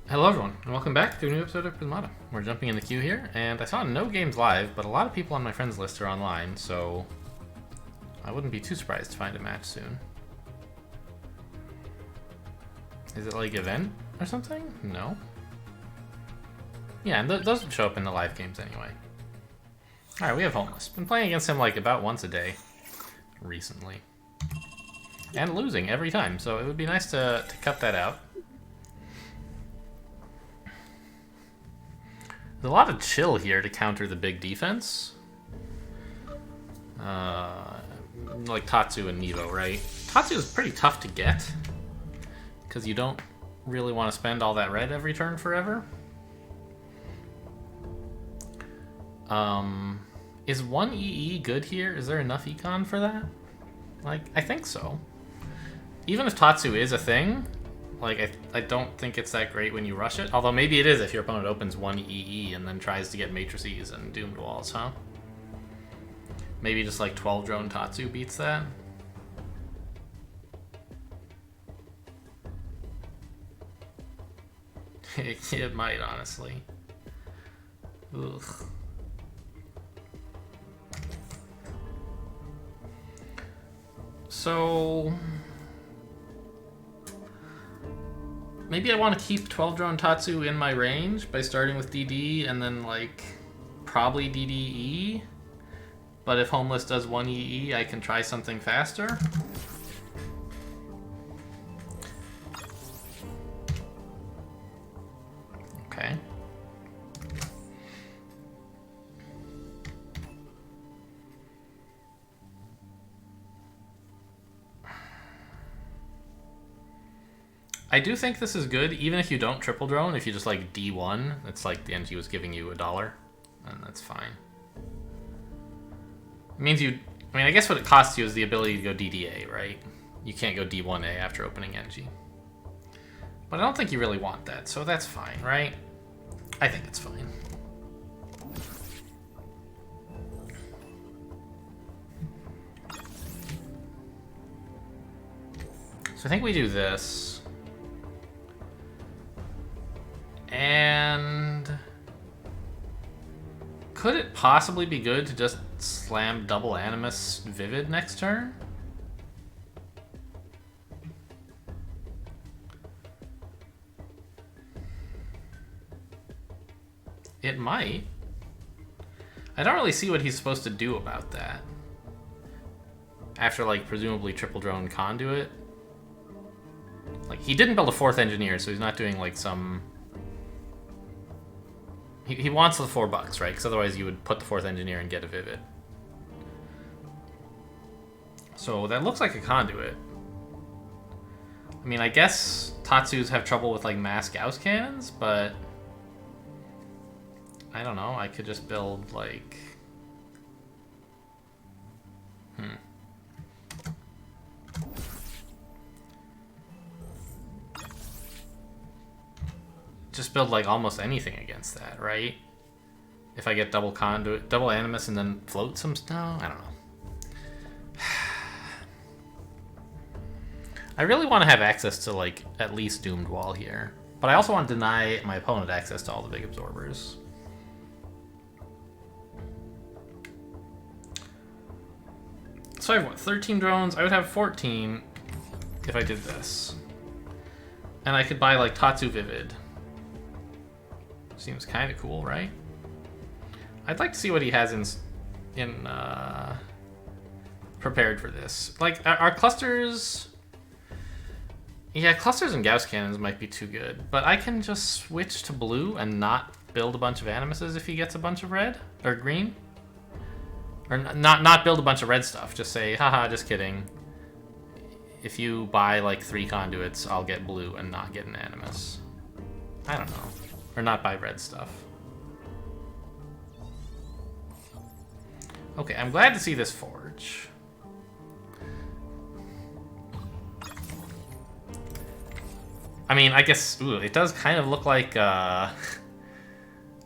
Hello everyone, and welcome back to a new episode of Prismata. We're jumping in the queue here, and I saw no games live, but a lot of people on my friends list are online, so I wouldn't be too surprised to find a match soon. Is it like event or something? No. Yeah, and those would show up in the live games anyway. Alright, we have Homeless. Been playing against him like about once a day recently. And losing every time, so it would be nice to cut that out. There's a lot of chill here to counter the big defense. Like Tatsu and Nevo, right? Tatsu is pretty tough to get, because you don't really want to spend all that red every turn forever. Is 1 EE good here? Is there enough econ for that? Like, I think so. Even if Tatsu is a thing, like, I don't think it's that great when you rush it. Although maybe it is if your opponent opens 1 EE and then tries to get matrices and doomed walls, huh? Maybe just like 12 drone Tatsu beats that. It might, honestly. Ugh. So maybe I want to keep 12 drone Tatsu in my range by starting with DD and then like probably DDE. But if Homeless does 1 EE, I can try something faster. Okay. I do think this is good, even if you don't triple drone. If you just like D1, it's like the NG was giving you $1, and that's fine. It means you... I mean, I guess what it costs you is the ability to go DDA, right? You can't go D1A after opening NG. But I don't think you really want that, so that's fine, right? I think it's fine. So I think we do this. And could it possibly be good to just slam double Animus Vivid next turn? It might. I don't really see what he's supposed to do about that. After, like, presumably triple drone Conduit. Like, he didn't build a 4th engineer, so he's not doing, like, some... He wants the $4, right? Because otherwise you would put the 4th engineer and get a Vivid. So that looks like a Conduit. I mean, I guess Tatsus have trouble with, like, mass Gauss cannons, but... I don't know, I could just build, like... Just build like almost anything against that, right? If I get double Conduit, double Animus, and then float some... No, I don't know. I really want to have access to like at least Doomed Wall here. But I also want to deny my opponent access to all the big absorbers. So I have what, 13 drones? I would have 14 if I did this. And I could buy like Tatsu Vivid. Seems kind of cool, right? I'd like to see what he has in prepared for this. Like, our clusters... Yeah, clusters and Gauss cannons might be too good, but I can just switch to blue and not build a bunch of Animuses if he gets a bunch of red or green. Or not build a bunch of red stuff. Just say, haha, just kidding. If you buy like 3 conduits, I'll get blue and not get an Animus. I don't know. Or not buy red stuff. Okay, I'm glad to see this forge. I mean, I guess, ooh, it does kind of look like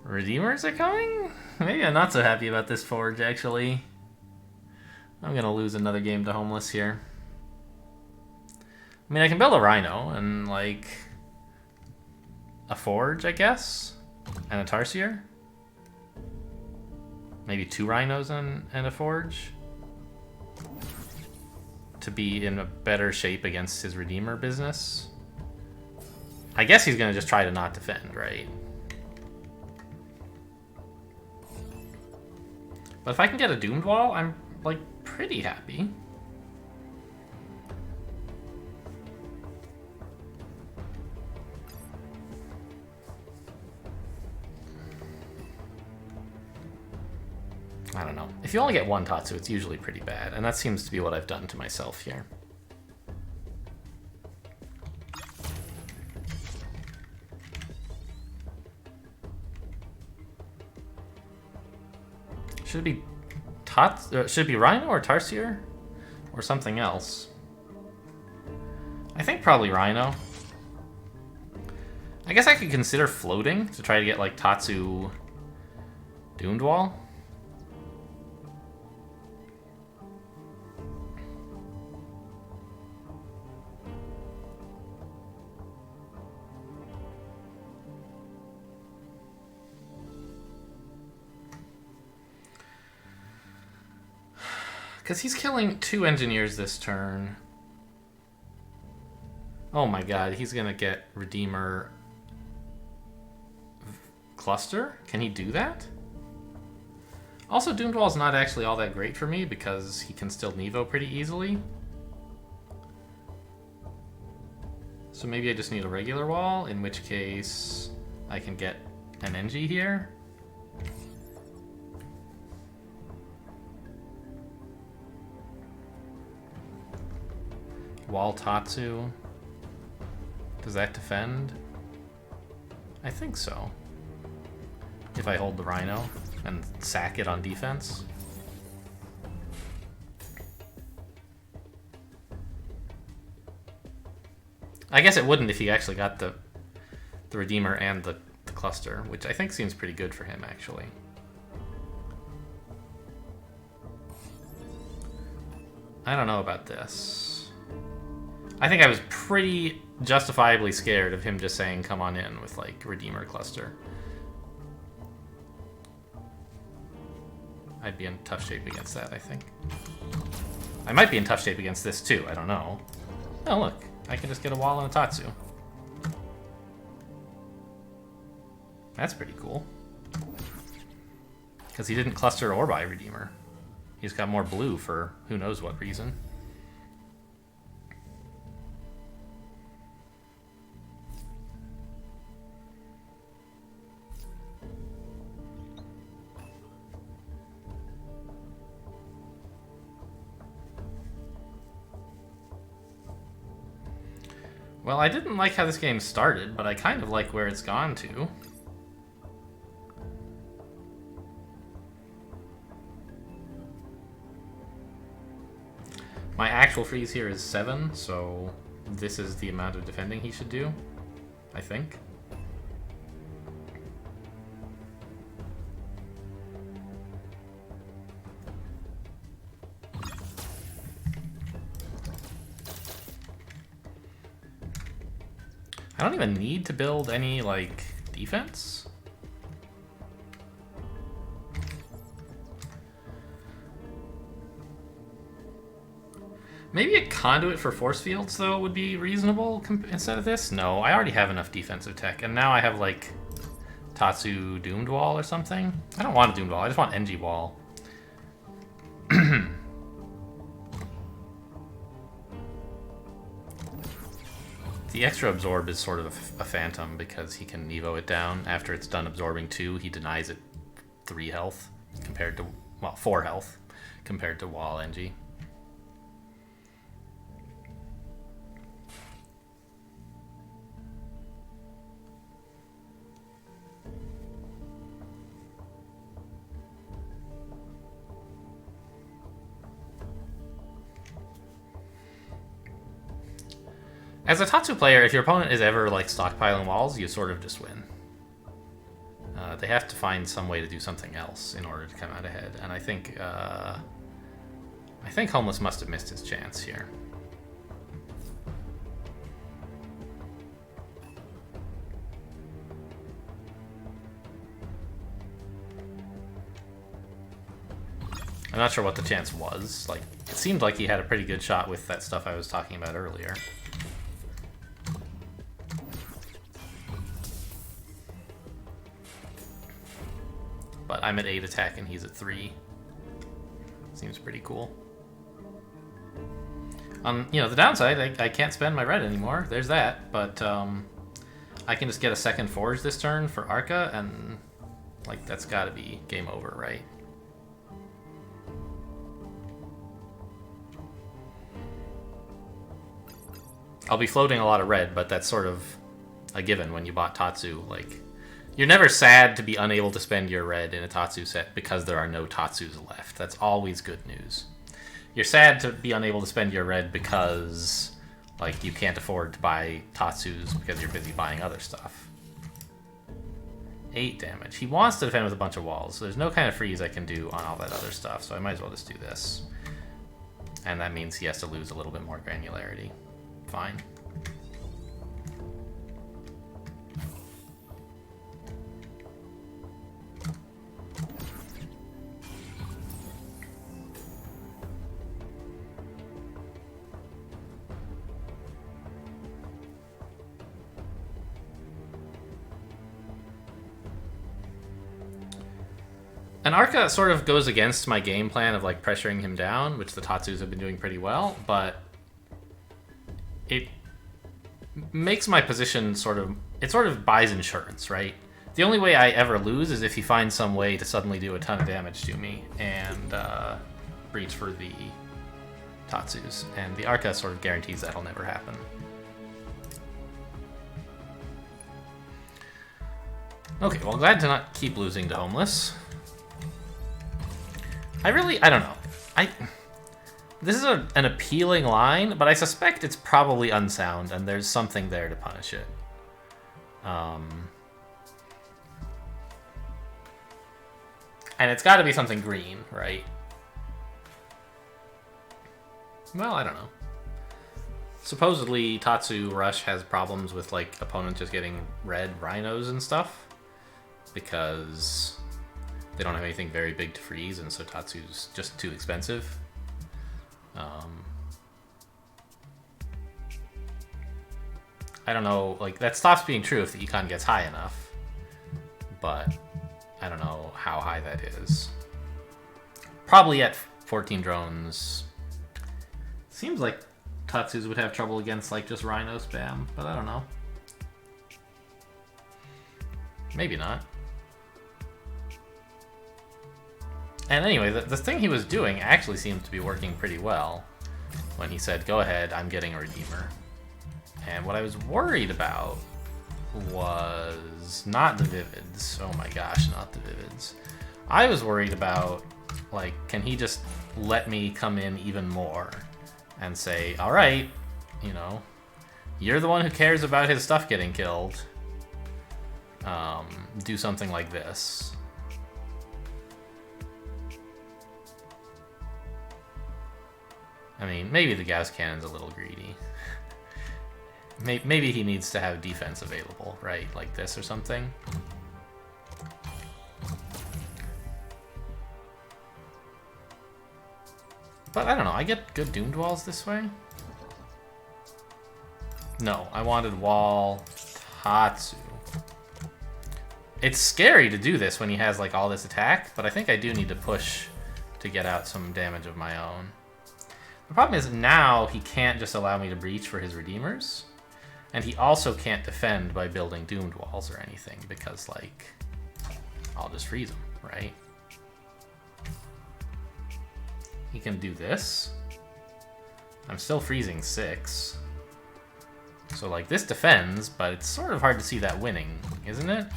Redeemers are coming? Maybe I'm not so happy about this forge, actually. I'm gonna lose another game to Homeless here. I mean, I can build a Rhino and, like... a forge, I guess, and a tarsier. Maybe 2 rhinos and a forge to be in a better shape against his Redeemer business. I guess he's gonna just try to not defend, right? But if I can get a Doomed Wall, I'm, like, pretty happy. I don't know. If you only get 1 Tatsu, it's usually pretty bad, and that seems to be what I've done to myself here. Should it be should it be Rhino or Tarsier? Or something else? I think probably Rhino. I guess I could consider floating to try to get, like, Tatsu Doomed Wall. Because he's killing 2 engineers this turn. Oh my god, he's gonna get Redeemer Cluster? Can he do that? Also, Doomed Wall's not actually all that great for me because he can still Nevo pretty easily. So maybe I just need a regular wall, in which case I can get an NG here. Wall Tatsu. Does that defend? I think so. If I hold the Rhino and sack it on defense. I guess it wouldn't if he actually got the Redeemer and the cluster, which I think seems pretty good for him, actually. I don't know about this. I think I was pretty justifiably scared of him just saying, come on in with, like, Redeemer Cluster. I'd be in tough shape against that, I think. I might be in tough shape against this, too. I don't know. Oh, look. I can just get a wall and a Tatsu. That's pretty cool. Because he didn't cluster or buy Redeemer. He's got more blue for who knows what reason. Well, I didn't like how this game started, but I kind of like where it's gone to. My actual freeze here is 7, so this is the amount of defending he should do, I think. I don't even need to build any, like, defense. Maybe a conduit for force fields, though, would be reasonable instead of this. No, I already have enough defensive tech, and now I have, like, Tatsu Doomed Wall or something. I don't want a Doomed Wall, I just want NG Wall. The extra absorb is sort of a phantom because he can Nevo it down. After it's done absorbing 2, he denies it 3 health compared to, well, 4 health compared to Wall NG. As a Tatsu player, if your opponent is ever, like, stockpiling walls, you sort of just win. They have to find some way to do something else in order to come out ahead, and I think Homeless must have missed his chance here. I'm not sure what the chance was. Like, it seemed like he had a pretty good shot with that stuff I was talking about earlier. But I'm at 8 attack and he's at 3. Seems pretty cool. You know, the downside, I can't spend my red anymore. There's that. But I can just get a second forge this turn for Arca, and like that's got to be game over, right? I'll be floating a lot of red, but that's sort of a given when you bought Tatsu. Like, you're never sad to be unable to spend your red in a Tatsu set because there are no Tatsus left. That's always good news. You're sad to be unable to spend your red because, like, you can't afford to buy Tatsus because you're busy buying other stuff. 8 damage. He wants to defend with a bunch of walls, so there's no kind of freeze I can do on all that other stuff, so I might as well just do this. And that means he has to lose a little bit more granularity. Fine. And Arca sort of goes against my game plan of like pressuring him down, which the Tatsus have been doing pretty well, but it makes my position sort of buys insurance, right? The only way I ever lose is if he finds some way to suddenly do a ton of damage to me and breach for the Tatsus, and the Arca sort of guarantees that'll never happen. Okay, well, glad to not keep losing to Homeless. I don't know. This is an appealing line, but I suspect it's probably unsound, and there's something there to punish it. And it's got to be something green, right? Well, I don't know. Supposedly, Tatsu Rush has problems with, like, opponents just getting red rhinos and stuff, because they don't have anything very big to freeze, and so Tatsu's just too expensive. I don't know, like, that stops being true if the econ gets high enough, but I don't know how high that is. Probably at 14 drones. Seems like Tatsus would have trouble against, like, just rhino spam, but I don't know. Maybe not. And anyway, the thing he was doing actually seemed to be working pretty well when he said, go ahead, I'm getting a Redeemer. And what I was worried about was not the Vivids. Oh my gosh, not the Vivids. I was worried about, like, can he just let me come in even more and say, all right, you know, you're the one who cares about his stuff getting killed. Do something like this. I mean, maybe the Gauss Cannon's a little greedy. Maybe he needs to have defense available, right? Like this or something. But I don't know, I get good Doomed Walls this way? No, I wanted Wall Tatsu. It's scary to do this when he has like all this attack, but I think I do need to push to get out some damage of my own. The problem is now he can't just allow me to breach for his Redeemers, and he also can't defend by building Doomed Walls or anything, because, like, I'll just freeze him, right? He can do this. I'm still freezing 6. So, like, this defends, but it's sort of hard to see that winning, isn't it?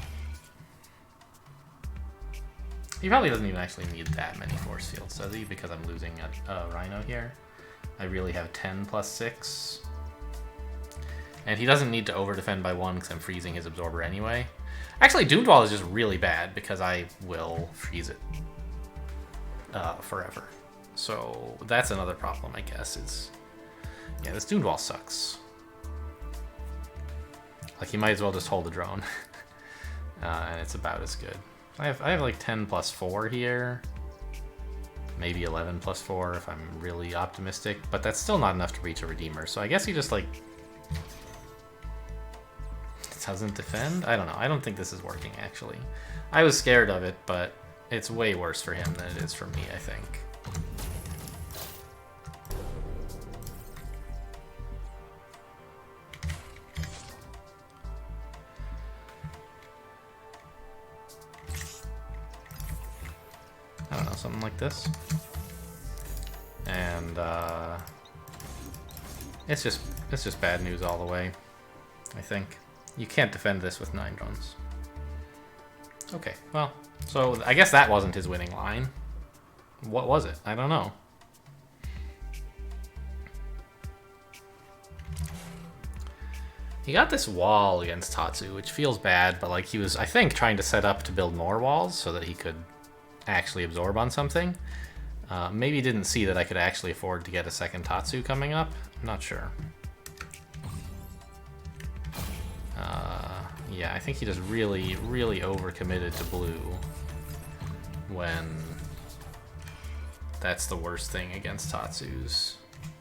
He probably doesn't even actually need that many force fields, does he? Because I'm losing a Rhino here. I really have 10 plus 6. And he doesn't need to over-defend by 1 because I'm freezing his Absorber anyway. Actually, Doomed Wall is just really bad because I will freeze it forever. So that's another problem, I guess, is... Yeah, this Doomed Wall sucks. Like, you might as well just hold the drone. And it's about as good. I have like 10 plus 4 here. Maybe 11 plus 4 if I'm really optimistic, but that's still not enough to reach a Redeemer. So I guess he just, like, doesn't defend? I don't know. I don't think this is working, actually. I was scared of it, but it's way worse for him than it is for me, I think. I don't know, something like this. And it's just bad news all the way, I think. You can't defend this with 9 drones. Okay, well, so I guess that wasn't his winning line. What was it? I don't know. He got this wall against Tatsu, which feels bad, but like he was, I think, trying to set up to build more walls so that he could actually absorb on something. Maybe didn't see that I could actually afford to get a second Tatsu coming up. I'm not sure. Yeah, I think he just really, really overcommitted to blue when that's the worst thing against Tatsus.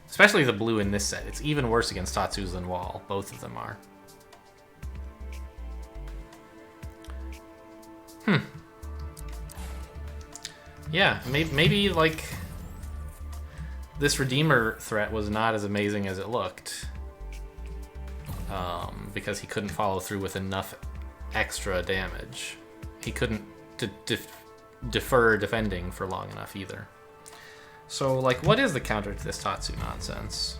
Especially the blue in this set. It's even worse against Tatsus than wall. Both of them are. Yeah, maybe like this Redeemer threat was not as amazing as it looked. Because he couldn't follow through with enough extra damage. He couldn't defer defending for long enough either. So, like, what is the counter to this Tatsu nonsense?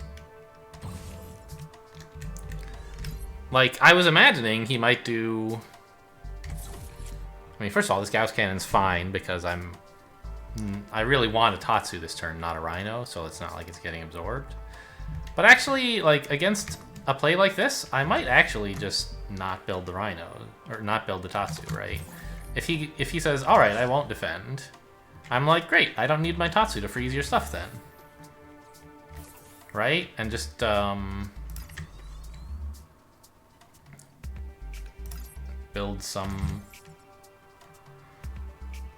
Like, I was imagining he might do... I mean, first of all, this Gauss Cannon's fine because I really want a Tatsu this turn, not a Rhino, so it's not like it's getting absorbed. But actually, like, against a play like this, I might actually just not build the Rhino, or not build the Tatsu, right? If he says, alright, I won't defend, I'm like, great, I don't need my Tatsu to freeze your stuff then. Right? And just, build some...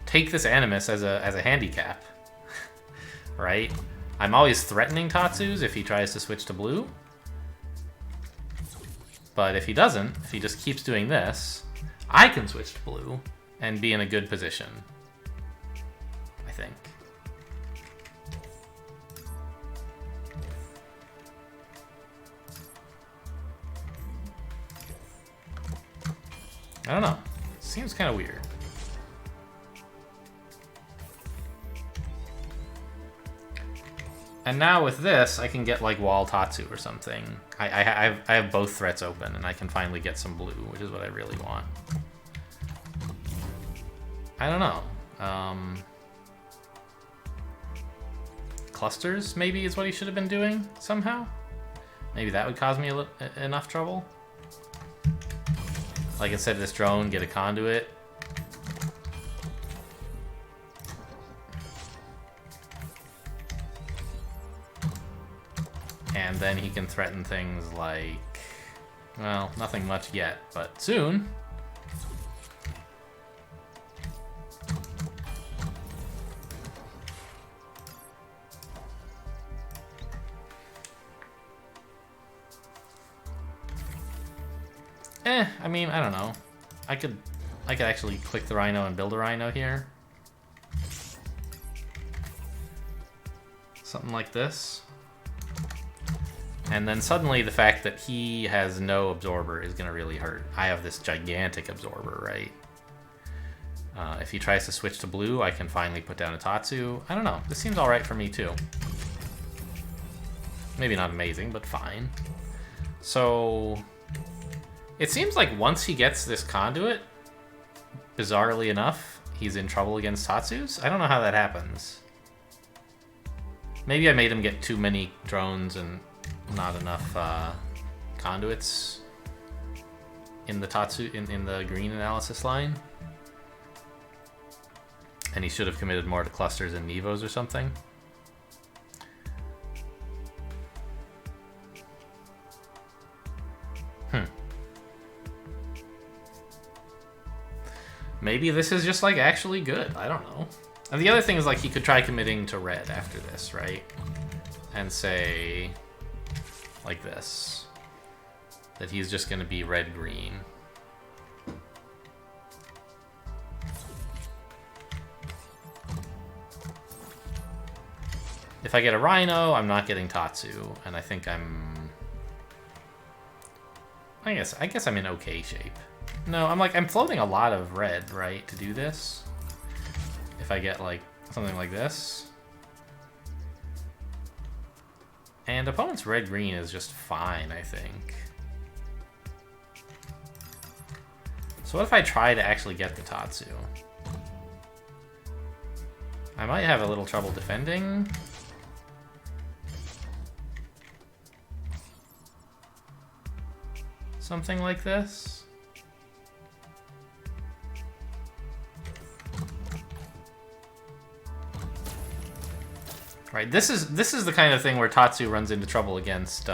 Take this Animus as a handicap. Right? I'm always threatening Tatsus if he tries to switch to blue. But if he doesn't, if he just keeps doing this, I can switch to blue and be in a good position. I think. I don't know. Seems kind of weird. And now with this, I can get like wall Tatsu or something. I have both threats open, and I can finally get some blue, which is what I really want. I don't know. Clusters, maybe, is what he should have been doing somehow? Maybe that would cause me enough trouble? Like, instead of this drone, get a conduit. And then he can threaten things like... Well, nothing much yet, but soon. I mean, I don't know. I could actually click the Rhino and build a Rhino here. Something like this. And then suddenly the fact that he has no absorber is going to really hurt. I have this gigantic absorber, right? If he tries to switch to blue, I can finally put down a Tatsu. I don't know. This seems alright for me, too. Maybe not amazing, but fine. So... It seems like once he gets this conduit, bizarrely enough, he's in trouble against Tatsus. I don't know how that happens. Maybe I made him get too many drones and not enough conduits in the Tatsu in the green analysis line. And he should have committed more to clusters and Nevos or something. Maybe this is just, like, actually good. I don't know. And the other thing is, like, he could try committing to red after this, right? And say, like this, that he's just going to be red-green. If I get a Rhino, I'm not getting Tatsu, and I think I guess I'm in okay shape. No, I'm floating a lot of red, right, to do this. If I get, like, something like this. And opponent's red-green is just fine, I think. So what if I try to actually get the Tatsu? I might have a little trouble defending. Something like this. Right, this is the kind of thing where Tatsu runs into trouble against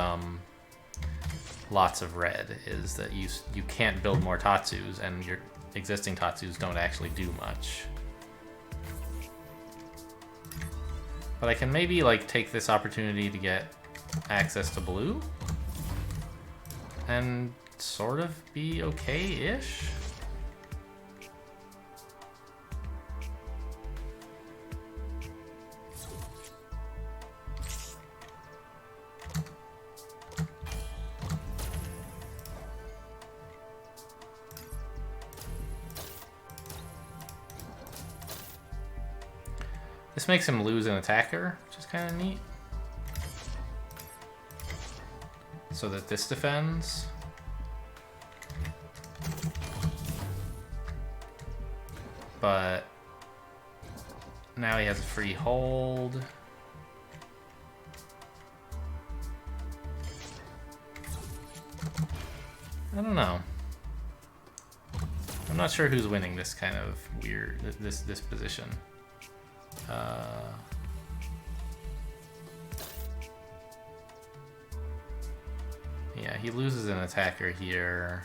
lots of red, is that you can't build more Tatsus, and your existing Tatsus don't actually do much. But I can maybe, like, take this opportunity to get access to blue and sort of be okay-ish. This makes him lose an attacker, which is kind of neat. So that this defends. But now he has a free hold. I don't know. I'm not sure who's winning this kind of weird, this position. Yeah, he loses an attacker here.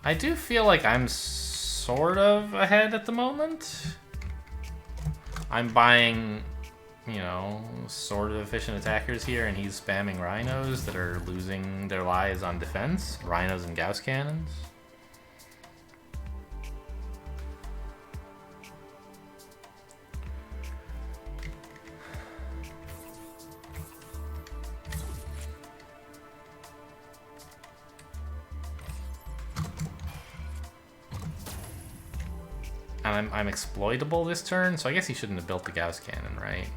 I do feel like I'm sort of ahead at the moment. I'm buying, you know, sort of efficient attackers here, and he's spamming rhinos that are losing their lives on defense. Rhinos and Gauss cannons. And I'm exploitable this turn, so I guess he shouldn't have built the Gauss cannon, right?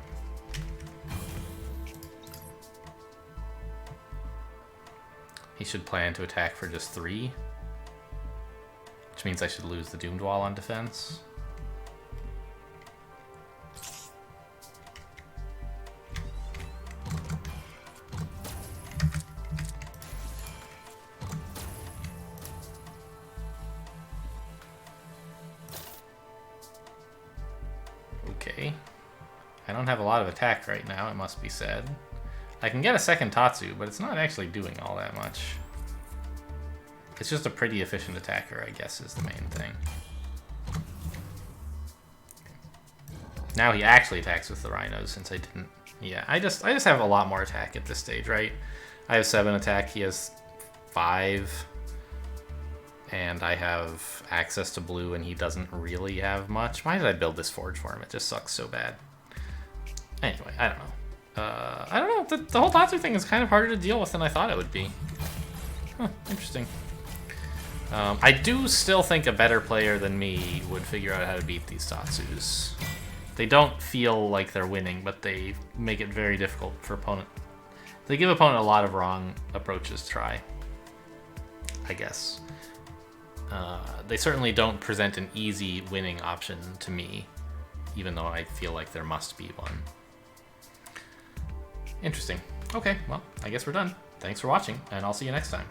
He should plan to attack for just 3. Which means I should lose the Doomed Wall on defense. Okay. I don't have a lot of attack right now, it must be said. I can get a second Tatsu, but it's not actually doing all that much. It's just a pretty efficient attacker, I guess, is the main thing. Now he actually attacks with the rhinos, since I didn't... Yeah, I just have a lot more attack at this stage, right? I have 7 attack, he has 5. And I have access to blue, and he doesn't really have much. Why did I build this forge for him? It just sucks so bad. Anyway, I don't know. I don't know. The whole Tatsu thing is kind of harder to deal with than I thought it would be. Huh, interesting. I do still think a better player than me would figure out how to beat these Tatsus. They don't feel like they're winning, but they make it very difficult for opponent. They give opponent a lot of wrong approaches to try, I guess. They certainly don't present an easy winning option to me, even though I feel like there must be one. Interesting. Okay, well, I guess we're done. Thanks for watching, and I'll see you next time.